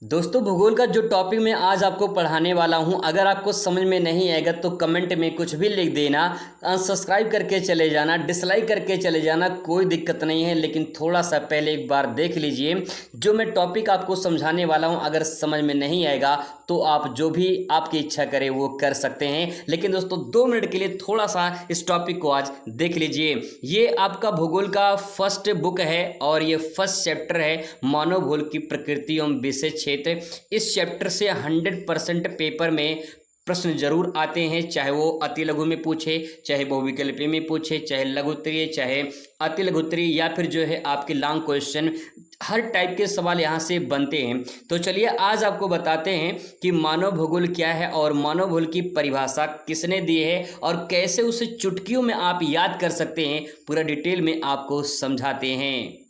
दोस्तों भूगोल का जो टॉपिक मैं आज आपको पढ़ाने वाला हूं, अगर आपको समझ में नहीं आएगा तो कमेंट में कुछ भी लिख देना। अनसब्सक्राइब करके चले जाना, डिसलाइक करके चले जाना, कोई दिक्कत नहीं है। लेकिन थोड़ा सा पहले एक बार देख लीजिए, जो मैं टॉपिक आपको समझाने वाला हूं अगर समझ में नहीं आएगा तो आप जो भी आपकी इच्छा करे वो कर सकते हैं। लेकिन दोस्तों 2 मिनट के लिए थोड़ा सा इस टॉपिक को आज देख लीजिए। ये आपका भूगोल का फर्स्ट बुक है और ये फर्स्ट चैप्टर है, मानव भूगोल की प्रकृति एवं विषय क्षेत्र। इस चैप्टर से 100% पेपर में प्रश्न जरूर आते हैं, चाहे वो अति लघु में पूछे, चाहे बहुविकल्पी में पूछे, चाहे लघुत्तरीय, चाहे अति लघुत्तरीय, या फिर जो है आपके लॉन्ग क्वेश्चन, हर टाइप के सवाल यहाँ से बनते हैं। तो चलिए आज आपको बताते हैं कि मानव भूगोल क्या है और मानव भूगोल की परिभाषा किसने दी है और कैसे उसे चुटकियों में आप याद कर सकते हैं, पूरा डिटेल में आपको समझाते हैं।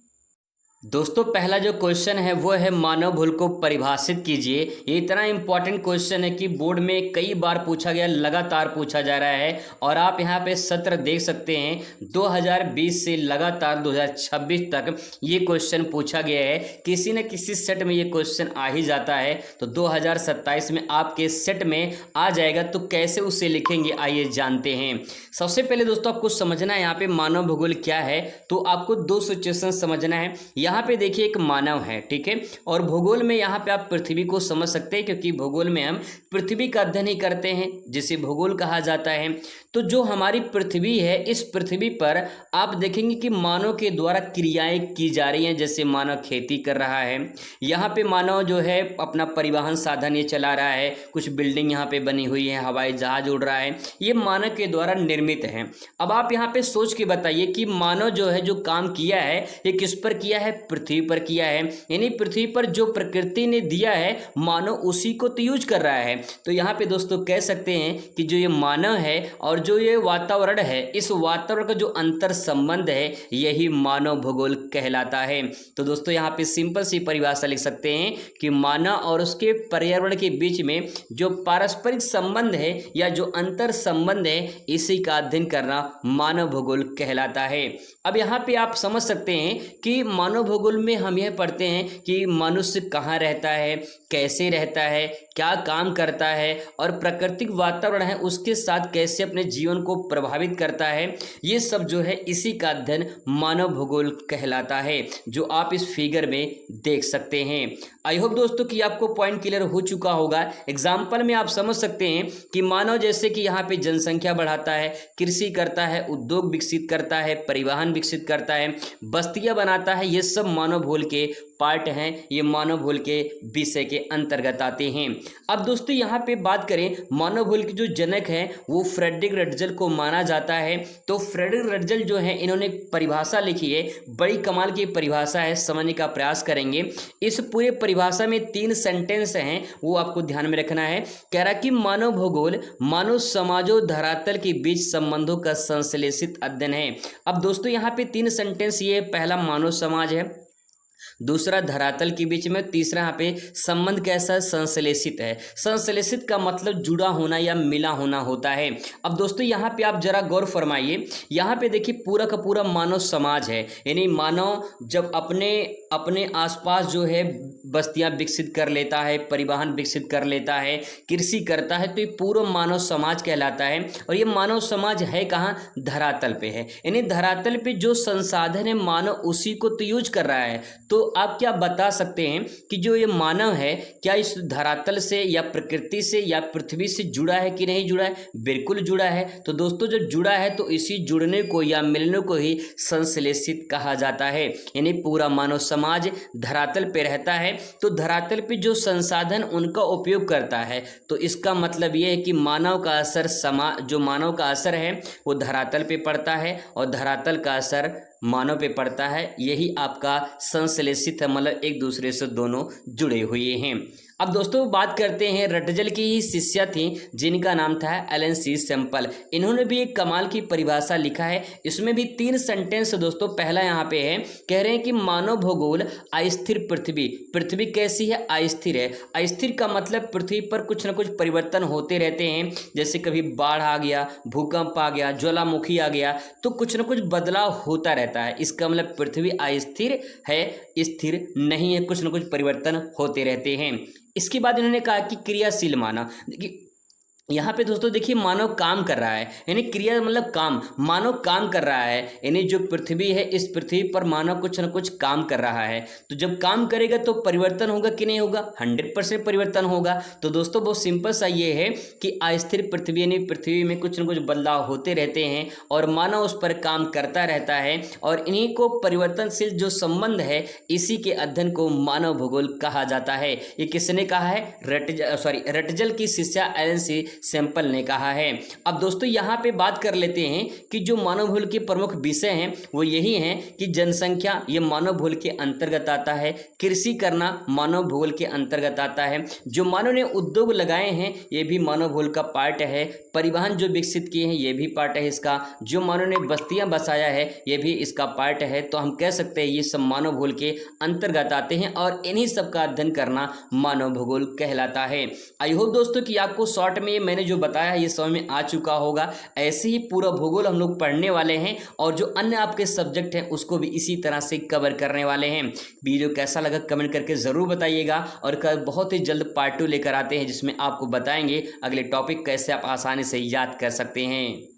दोस्तों पहला जो क्वेश्चन है वो है मानव भूगोल को परिभाषित कीजिए। ये इतना इंपॉर्टेंट क्वेश्चन है कि बोर्ड में कई बार पूछा गया, लगातार पूछा जा रहा है। और आप यहाँ पे सत्र देख सकते हैं 2020 से लगातार 2026 तक ये क्वेश्चन पूछा गया है। किसी न किसी सेट में ये क्वेश्चन आ ही जाता है, तो 2027 में आपके सेट में आ जाएगा। तो कैसे उसे लिखेंगे आइए जानते हैं। सबसे पहले दोस्तों आपको समझना है यहाँ पे मानव भूगोल क्या है। तो आपको 2 सिचुएशन समझना है। यहाँ पे देखिए एक मानव है, ठीक है, और भूगोल में यहाँ पे आप पृथ्वी को समझ सकते हैं, क्योंकि भूगोल में हम पृथ्वी का अध्ययन ही करते हैं जिसे भूगोल कहा जाता है। तो जो हमारी पृथ्वी है, इस पृथ्वी पर आप देखेंगे कि मानव के द्वारा क्रियाएं की जा रही हैं। जैसे मानव खेती कर रहा है, यहाँ पे मानव जो है अपना परिवहन साधन ये चला रहा है, कुछ बिल्डिंग यहाँ पे बनी हुई है, हवाई जहाज उड़ रहा है, ये मानव के द्वारा निर्मित है। अब आप यहाँ पे सोच के बताइए कि मानव जो है जो काम किया है ये किस पर किया है, पृथ्वी पर किया है। यानी पृथ्वी पर जो प्रकृति ने दिया है मानव उसी को तो यूज कर रहा है। तो यहाँ पे दोस्तों कह सकते हैं कि जो ये मानव है और जो ये वातावरण है, इस वातावरण का जो अंतर संबंध है यही मानव भूगोल कहलाता है। तो दोस्तों यहाँ पे सिंपल सी परिभाषा लिख सकते हैं कि मानव और उसके पर्यावरण के बीच में जो पारस्परिक संबंध है या जो अंतर संबंध है, इसी का अध्ययन करना मानव भूगोल कहलाता है। अब यहाँ पे आप समझ सकते हैं कि मानव भूगोल में हम यह पढ़ते हैं कि मनुष्य कहाँ रहता है, कैसे रहता है, क्या काम करता है और प्राकृतिक वातावरण है उसके साथ कैसे अपने जीवन को प्रभावित करता है। ये सब जो है इसी का अध्ययन मानव भूगोल कहलाता है, जो आप इस फिगर में देख सकते हैं। आई होप दोस्तों कि आपको पॉइंट क्लियर हो चुका होगा। एग्जाम्पल में आप समझ सकते हैं कि मानव जैसे कि यहाँ पे जनसंख्या बढ़ाता है, कृषि करता है, उद्योग विकसित करता है, परिवहन विकसित करता है, बस्तियां बनाता है, ये सब मानव भूगोल के पार्ट हैं, ये मानव भूगोल के विषय के अंतर्गत आते हैं। अब दोस्तों यहाँ पे बात करें, मानव भूगोल के जो जनक हैं वो फ्रेडरिक रटजल को माना जाता है। तो फ्रेडरिक रटजल जो है इन्होंने परिभाषा लिखी है, बड़ी कमाल की परिभाषा है, समझने का प्रयास करेंगे। इस पूरे परिभाषा में 3 सेंटेंस हैं, वो आपको ध्यान में रखना है। कह रहा कि मानव भूगोल मानव समाजों धरातल के बीच संबंधों का संश्लेषित अध्ययन है। अब दोस्तों यहाँ पे 3 सेंटेंस, ये पहला मानव समाज है, दूसरा धरातल के बीच में, तीसरा यहाँ पे संबंध कैसा है, संश्लेषित है। संश्लेषित का मतलब जुड़ा होना या मिला होना होता है। अब दोस्तों यहाँ पे आप जरा गौर फरमाइए, यहाँ पे देखिए पूरा का पूरा मानव समाज है। यानी मानव जब अपने आसपास जो है बस्तियां विकसित कर लेता है, परिवहन विकसित कर लेता है, कृषि करता है, तो ये पूरा मानव समाज कहलाता है। और ये मानव समाज है कहाँ, धरातल पे है। यानी धरातल पे जो संसाधन है मानव उसी को तो यूज कर रहा है। तो आप क्या बता सकते हैं कि जो ये मानव है क्या इस धरातल से या प्रकृति से या पृथ्वी से जुड़ा है कि नहीं जुड़ा है? बिल्कुल जुड़ा है। तो दोस्तों जो जुड़ा है तो इसी जुड़ने को या मिलने को ही संश्लेषित कहा जाता है। यानी पूरा मानव समाज धरातल पे रहता है, तो धरातल पे जो संसाधन उनका उपयोग करता है, तो इसका मतलब ये है कि मानव का असर जो मानव का असर है वो धरातल पे पड़ता है और धरातल का असर मानव पे पड़ता है। यही आपका संश्लेषित है, मतलब एक दूसरे से दोनों जुड़े हुए हैं। अब दोस्तों बात करते हैं रटजल की ही शिष्या थी जिनका नाम था एलन सी सैंपल। इन्होंने भी एक कमाल की परिभाषा लिखा है, इसमें भी 3 सेंटेंस दोस्तों। पहला यहाँ पे है, कह रहे हैं कि मानव भूगोल अस्थिर पृथ्वी। पृथ्वी कैसी है? अस्थिर है। अस्थिर का मतलब पृथ्वी पर कुछ न कुछ परिवर्तन होते रहते हैं, जैसे कभी बाढ़ आ गया, भूकंप आ गया, ज्वालामुखी आ गया, तो कुछ न कुछ बदलाव होता रहता है। इसका मतलब पृथ्वी अस्थिर है, स्थिर नहीं है, कुछ न कुछ परिवर्तन होते रहते हैं। इसके बाद इन्होंने कहा कि क्रियाशील मानव। देखिए यहाँ पे दोस्तों देखिए, मानव काम कर रहा है, यानी क्रिया मतलब काम, मानव काम कर रहा है, यानी जो पृथ्वी है, इस पृथ्वी पर मानव कुछ न कुछ काम कर रहा है। तो जब काम करेगा तो परिवर्तन होगा कि नहीं होगा? 100% परिवर्तन होगा। तो दोस्तों बहुत सिंपल सा ये है कि अस्थिर पृथ्वी, यानी पृथ्वी में कुछ न कुछ बदलाव होते रहते हैं और मानव उस पर काम करता रहता है, और इन्हीं को परिवर्तनशील जो संबंध है, इसी के अध्ययन को मानव भूगोल कहा जाता है। ये किसने कहा है? रटजल की शिष्या एलन सी सैंपल ने कहा है। अब दोस्तों यहाँ पे बात कर लेते हैं कि जो मानव भूगोल के प्रमुख विषय हैं वो यही हैं कि जनसंख्या, ये मानव भूगोल के अंतर्गत आता है। कृषि करना मानव भूगोल के अंतर्गत आता है। जो मानव ने उद्योग लगाए हैं ये भी मानव भूगोल का पार्ट है। परिवहन जो विकसित किए हैं ये भी पार्ट है इसका। जो मानव ने बस्तियां बसाया है ये भी इसका पार्ट है। तो हम कह सकते हैं ये सब मानव भूगोल के अंतर्गत आते हैं और इन्हीं सब का अध्ययन करना मानव भूगोल कहलाता है। आई होप दोस्तों कि आपको शॉर्ट में मैंने जो बताया ये समझ में आ चुका होगा। ऐसे ही पूरा भूगोल हम लोग पढ़ने वाले हैं और जो अन्य आपके सब्जेक्ट हैं उसको भी इसी तरह से कवर करने वाले हैं। वीडियो कैसा लगा कमेंट करके ज़रूर बताइएगा, और कल बहुत ही जल्द पार्ट 2 लेकर आते हैं जिसमें आपको बताएंगे अगले टॉपिक कैसे आप आसानी से याद कर सकते हैं।